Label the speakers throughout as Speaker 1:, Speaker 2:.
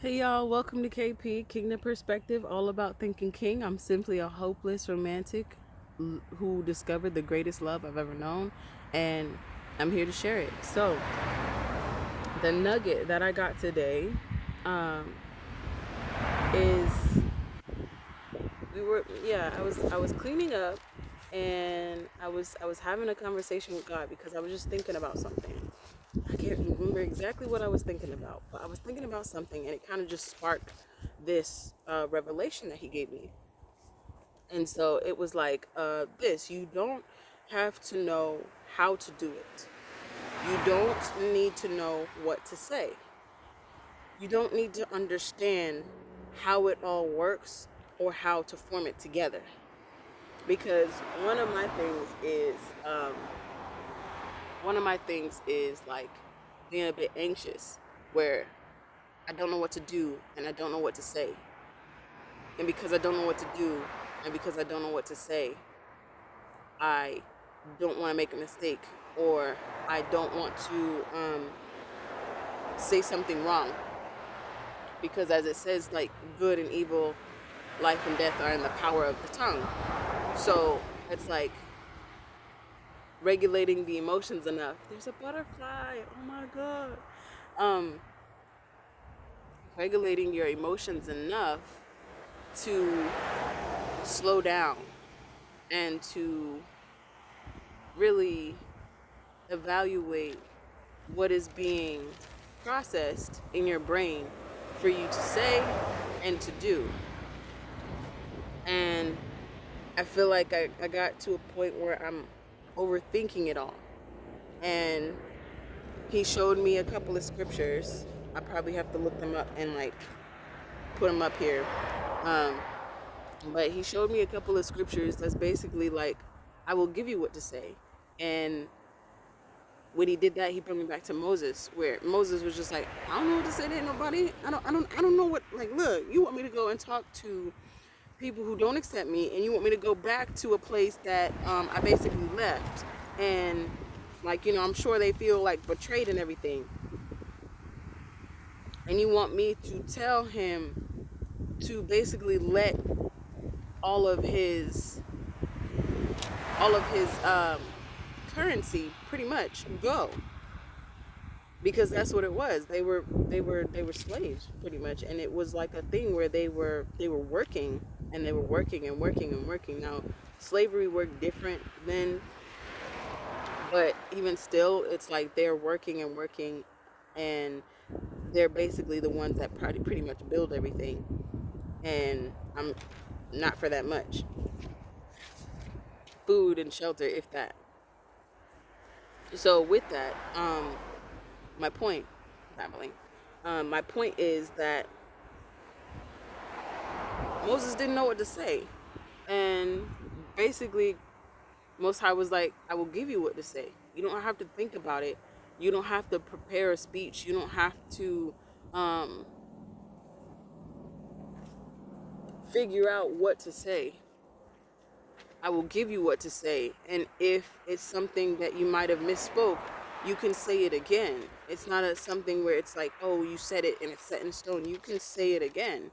Speaker 1: Hey y'all, welcome to KP Kingdom Perspective, all about thinking king. I'm simply a hopeless romantic who discovered the greatest love I've ever known, and I'm here to share it. So, the nugget that I got today um, is I was cleaning up, and I was having a conversation with God because I was just thinking about something. I can't remember exactly what I was thinking about, but I was thinking about something, and it kind of just sparked this revelation that He gave me. And so it was like this: you don't have to know how to do it. You don't need to know what to say. You don't need to understand how it all works or how to form it together. Because one of my things is um, one of my things is like being a bit anxious, where I don't know what to do and I don't know what to say. And because I don't know what to do and because I don't know what to say, I don't want to make a mistake, or I don't want to say something wrong. Because as it says, like, good and evil, life and death are in the power of the tongue. So it's like regulating the emotions enough. There's a butterfly. Oh my God. Um, Regulating your emotions enough to slow down and to really evaluate what is being processed in your brain for you to say and to do. And I feel like I got to a point where I'm overthinking it all. And he showed me a couple of scriptures. I probably have to look them up and like put them up here. Um, but he showed me a couple of scriptures that's basically like, I will give you what to say. And when he did that, he brought me back to Moses, where Moses was just like, I don't know what to say to nobody. I don't know what, like, look, you want me to go and talk to people who don't accept me, and you want me to go back to a place that I basically left. And like, I'm sure they feel like betrayed and everything. And you want me to tell him to basically let all of his currency pretty much go, because that's what it was. They were slaves pretty much, and it was like a thing where they were working, and they were working and working and working. Now, slavery worked different then, but even still, it's like they're working and working, and they're basically the ones that pretty much build everything. And I'm not for that much food and shelter, if that. So with that, my point, family, my point is that Moses didn't know what to say. And basically, Most High was like, I will give you what to say. You don't have to think about it. You don't have to prepare a speech. You don't have to um, figure out what to say. I will give you what to say. And if it's something that you might have misspoke, you can say it again. It's not something where it's like, oh, you said it and it's set in stone. You can say it again.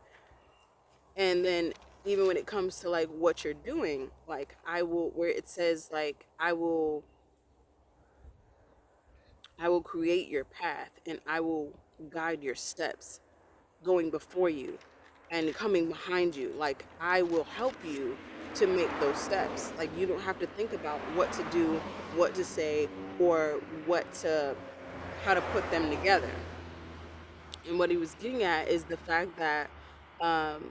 Speaker 1: And then even when it comes to like what you're doing, like where it says like I will create your path, and I will guide your steps, going before you and coming behind you. Like, I will help you to make those steps. Like, you don't have to think about what to do, what to say, or how to put them together. And what he was getting at is the fact that um,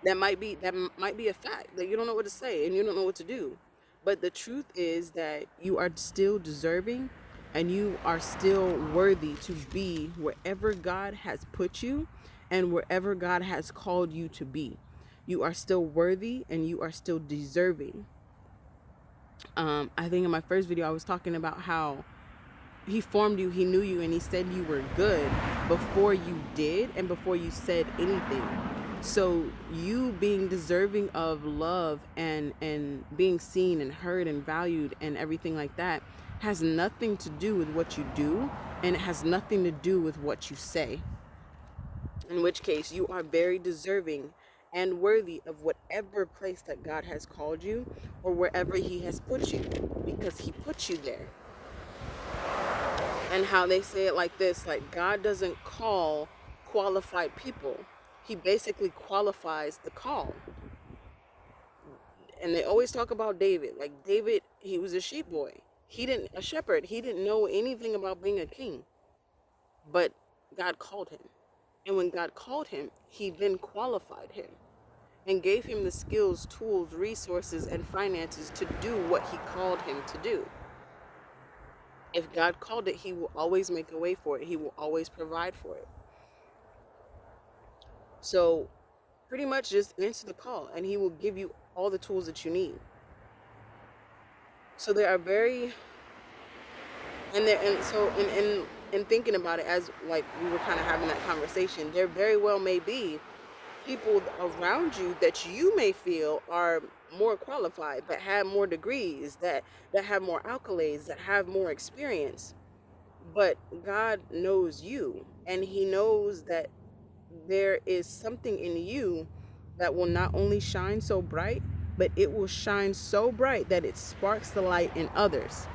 Speaker 1: that might be a fact that you don't know what to say and you don't know what to do. But the truth is that you are still deserving, and you are still worthy to be wherever God has put you and wherever God has called you to be. You are still worthy and you are still deserving. I think in my first video I was talking about how he formed you, he knew you, and he said you were good before you did and before you said anything. So you being deserving of love and being seen and heard and valued and everything like that has nothing to do with what you do, and it has nothing to do with what you say. in which case you are very deserving and worthy of whatever place that God has called you or wherever he has put you, because he put you there. And how they say it like this, like, God doesn't call qualified people, he basically qualifies the call. And they always talk about David. Like, David, he was a sheep boy. A shepherd. He didn't know anything about being a king. But God called him. And when God called him, he then qualified him and gave him the skills, tools, resources, and finances to do what he called him to do. If God called it, he will always make a way for it. He will always provide for it. So pretty much just answer the call and he will give you all the tools that you need. So there are very, and thinking about it, as like we were kind of having that conversation, there very well may be people around you that you may feel are more qualified, that have more degrees, that have more accolades, that have more experience. But God knows you, and he knows that there is something in you that will not only shine so bright, but it will shine so bright that it sparks the light in others.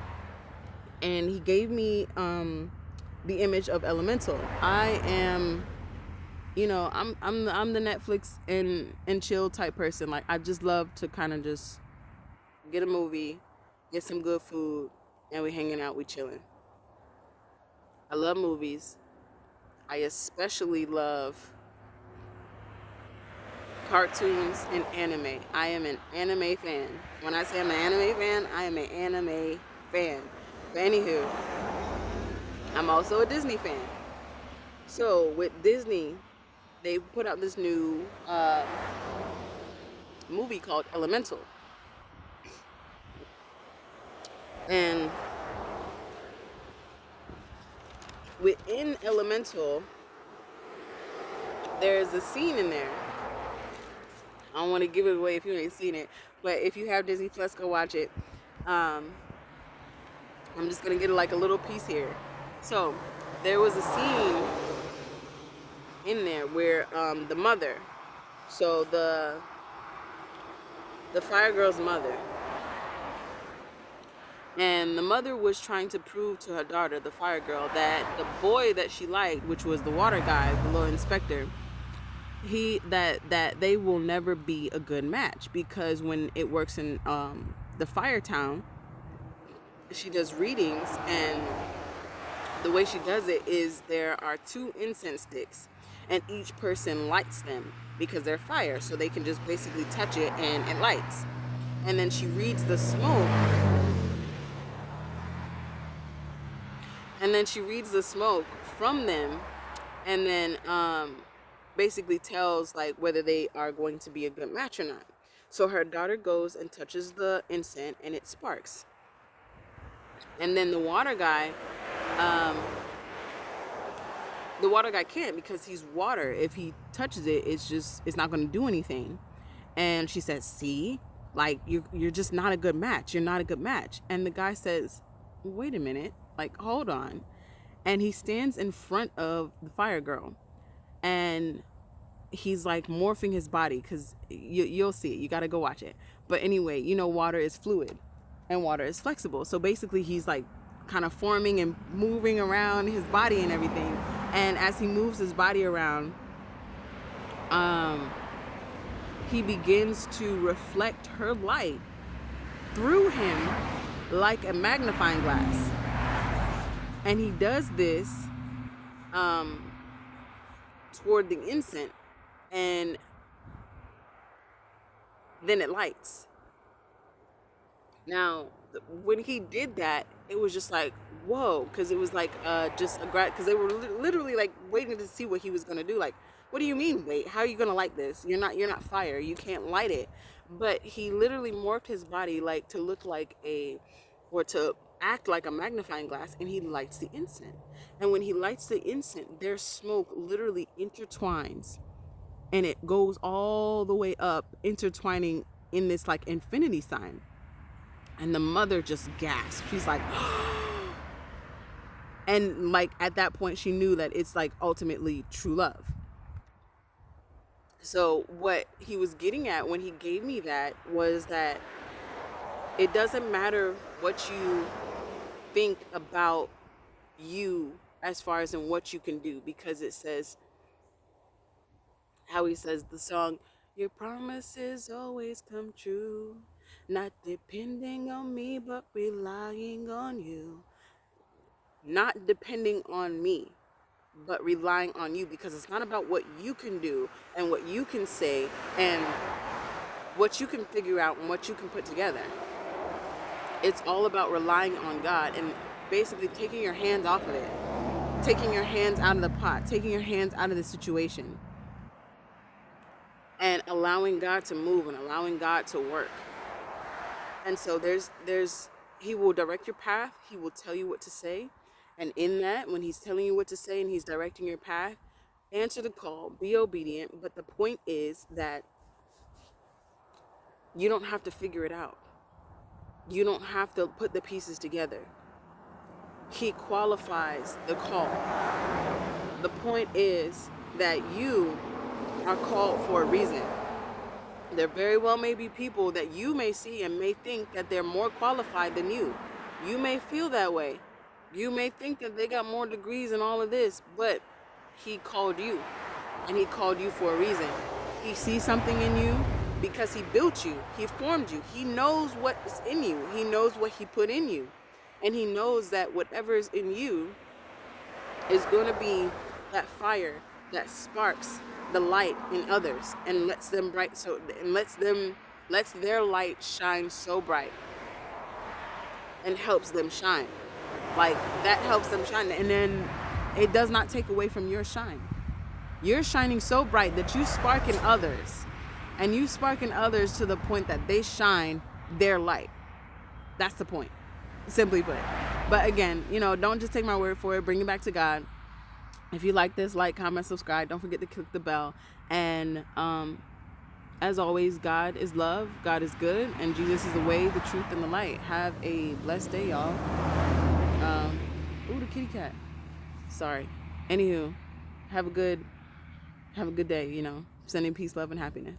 Speaker 1: And he gave me the image of Elemental. I am, I'm the Netflix and chill type person. Like, I just love to kind of just get a movie, get some good food, and we hanging out, we chilling. I love movies. I especially love cartoons and anime. I am an anime fan. When I say I'm an anime fan, I am an anime fan. But anywho, I'm also a Disney fan. So with Disney, they put out this new movie called Elemental. And within Elemental, there's a scene in there. I don't want to give it away if you ain't seen it, but if you have Disney Plus, go watch it. I'm just gonna get like a little piece here. So there was a scene in there where the mother, so the Fire Girl's mother, and the mother was trying to prove to her daughter, the Fire Girl, that the boy that she liked, which was the water guy, the little inspector, that they will never be a good match, because when it works in the Fire Town, she does readings, and the way she does it is there are 2 incense sticks, and each person lights them because they're fire, so they can just basically touch it and it lights. And then she reads the smoke, from them, and then basically tells like whether they are going to be a good match or not. So her daughter goes and touches the incense and it sparks. And then the water guy can't, because he's water. If he touches it, it's not going to do anything. And she says, see, like, you're just not a good match. You're not a good match. And the guy says, wait a minute, like, hold on. And he stands in front of the Fire Girl, and he's like morphing his body, because you'll see it. You got to go watch it. But anyway, water is fluid and water is flexible. So basically he's like kind of forming and moving around his body and everything. And as he moves his body around, he begins to reflect her light through him like a magnifying glass. And he does this toward the incense, and then it lights. Now, when he did that, it was just like, whoa, because it was like because they were literally like waiting to see what he was going to do. Like, what do you mean, wait, how are you going to light this? You're not fire, you can't light it. But he literally morphed his body like to look like to act like a magnifying glass, and he lights the incense. And when he lights the incense, their smoke literally intertwines, and it goes all the way up, intertwining in this like infinity sign. And the mother just gasped. She's like, and like at that point she knew that it's like ultimately true love. So what he was getting at when he gave me that was that it doesn't matter what you think about you as far as in what you can do, because it says how he says the song, your promises always come true, not depending on me but relying on you. Not depending on me but relying on you, because it's not about what you can do and what you can say and what you can figure out and what you can put together. It's all about relying on God and basically taking your hands off of it, taking your hands out of the pot, taking your hands out of the situation, and allowing God to move and allowing God to work. And so he will direct your path. He will tell you what to say. And in that, when he's telling you what to say and he's directing your path, answer the call, be obedient. But the point is that you don't have to figure it out. You don't have to put the pieces together. He qualifies the call. The point is that you are called for a reason. There very well may be people that you may see and may think that they're more qualified than you. You may feel that way. You may think that they got more degrees and all of this, but he called you, and he called you for a reason. He sees something in you because he built you. He formed you. He knows what is in you. He knows what he put in you. And he knows that whatever is in you is going to be that fire that sparks the light in others and lets them bright, so and lets their light shine so bright and helps them shine. Like that helps them shine, and then it does not take away from your shine. You're shining so bright that you spark in others, and you spark in others to the point that they shine their light. That's the point, simply put. But again, don't just take my word for it. Bring it back to God. If you like this, like, comment, subscribe. Don't forget to click the bell. And as always, God is love, God is good, and Jesus is the way, the truth, and the light. Have a blessed day, y'all. Ooh, the kitty cat. Sorry. Anywho, have a good day, sending peace, love, and happiness.